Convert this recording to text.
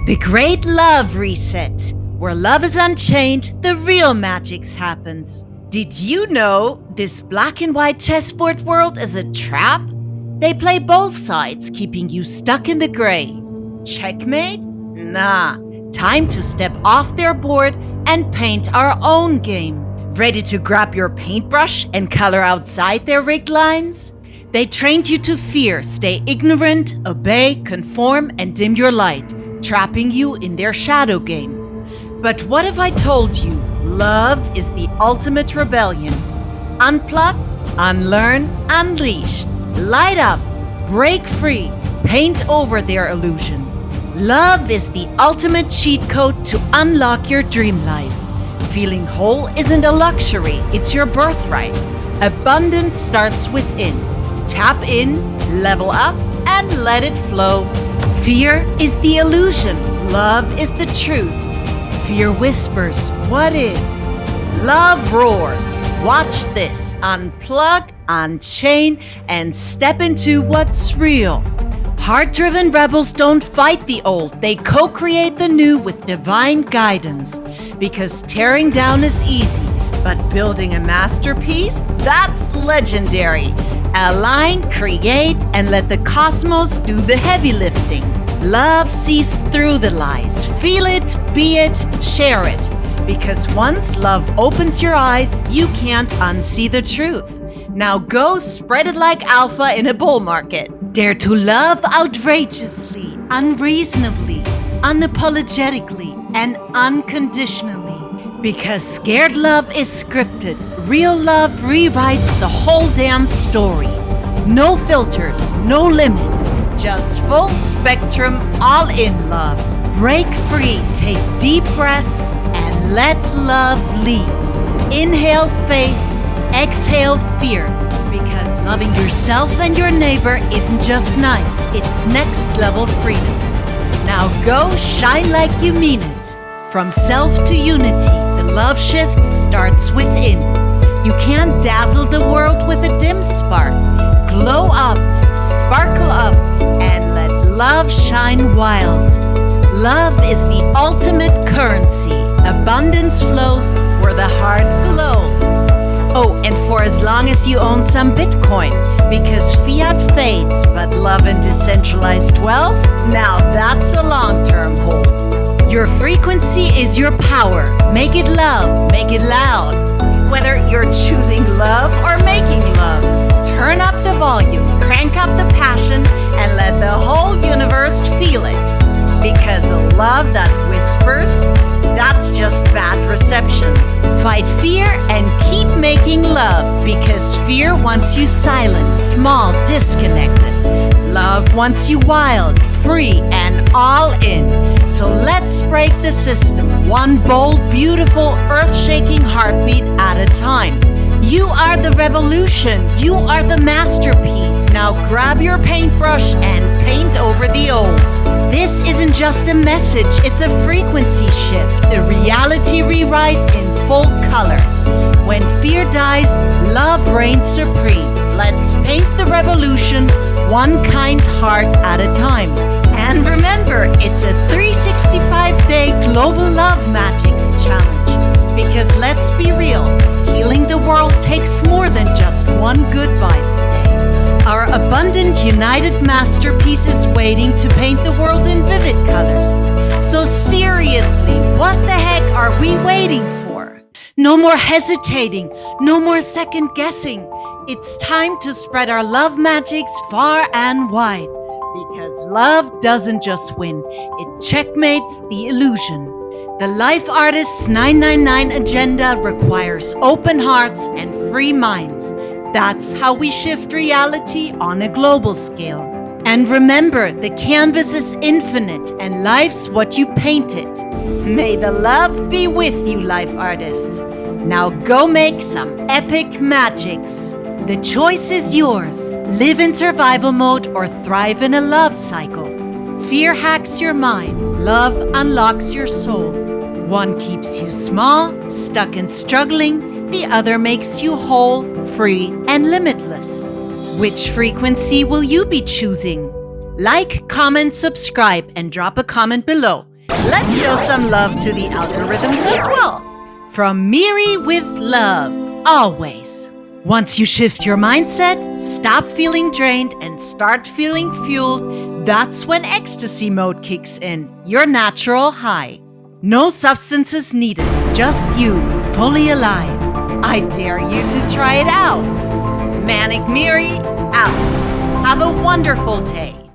The Great Love Reset. Where love is unchained, the real magic happens. Did you know this black and white chessboard world is a trap? They play both sides, keeping you stuck in the gray. Checkmate? Nah. Time to step off their board and paint our own game. Ready to grab your paintbrush and color outside their rigged lines? They trained you to fear, stay ignorant, obey, conform, and dim your light, trapping you in their shadow game. But what if I told you love is the ultimate rebellion? Unplug, unlearn, unleash, light up, break free, paint over their illusion. Love is the ultimate cheat code to unlock your dream life. Feeling whole isn't a luxury, it's your birthright. Abundance starts within. Tap in, level up, and let it flow. Fear is the illusion, love is the truth. Fear whispers, what if? Love roars. Watch this. Unplug, unchain, and step into what's real. Heart-driven rebels don't fight the old. They co-create the new with divine guidance. Because tearing down is easy, but building a masterpiece, that's legendary. Align, create, and let the cosmos do the heavy lifting. Love sees through the lies. Feel it, be it, share it. Because once love opens your eyes, you can't unsee the truth. Now go spread it like alpha in a bull market. Dare to love outrageously, unreasonably, unapologetically, and unconditionally. Because scared love is scripted. Real love rewrites the whole damn story. No filters, no limits. Just full spectrum, all in love. Break free, take deep breaths, and let love lead. Inhale faith, exhale fear. Because loving yourself and your neighbor isn't just nice, it's next level freedom. Now go shine like you mean it. From self to unity, the love shift starts within. You can't dazzle the world with a dim spark. Glow up, sparkle up, and let love shine wild. Love is the ultimate currency. Abundance flows where the heart glows. Oh, and for as long as you own some Bitcoin, because fiat fades, but love and decentralized wealth, now that's a long-term hold. Your frequency is your power. Make it love, make it loud. Whether you're choosing love or making love, turn up the volume, crank up the passion, and let the whole universe feel it. Because a love that whispers, that's just bad reception. Fight fear and keep making love, because fear wants you silent, small, disconnected. Love wants you wild, free, and all in. So let's break the system, one bold, beautiful, earth-shaking heartbeat at a time. You are the revolution. You are the masterpiece. Now grab your paintbrush and paint over the old. This isn't just a message, it's a frequency shift, a reality rewrite in full color. When fear dies, love reigns supreme. Let's paint the revolution, one kind heart at a time. And remember, it's a 365-day global Love-Magix challenge. Because let's be real, healing the world takes more than just one good vibes day. Our abundant, united masterpiece is waiting to paint the world in vivid colors. So seriously, what the heck are we waiting for? No more hesitating, no more second guessing. It's time to spread our Love-Magix far and wide. Because love doesn't just win, it checkmates the illusion. The LifeArtists 999 agenda requires open hearts and free minds. That's how we shift reality on a global scale. And remember, the canvas is infinite and life's what you paint it. May the love be with you, LifeArtists. Now go make some epic magics. The choice is yours. Live in survival mode or thrive in a love cycle. Fear hacks your mind. Love unlocks your soul. One keeps you small, stuck and struggling. The other makes you whole, free, and limitless. Which frequency will you be choosing? Like, comment, subscribe, and drop a comment below. Let's show some love to the algorithms as well. From Miri with love, always. Once you shift your mindset, stop feeling drained, and start feeling fueled, that's when ecstasy mode kicks in, your natural high. No substances needed, just you, fully alive. I dare you to try it out. Manic Miri, out. Have a wonderful day.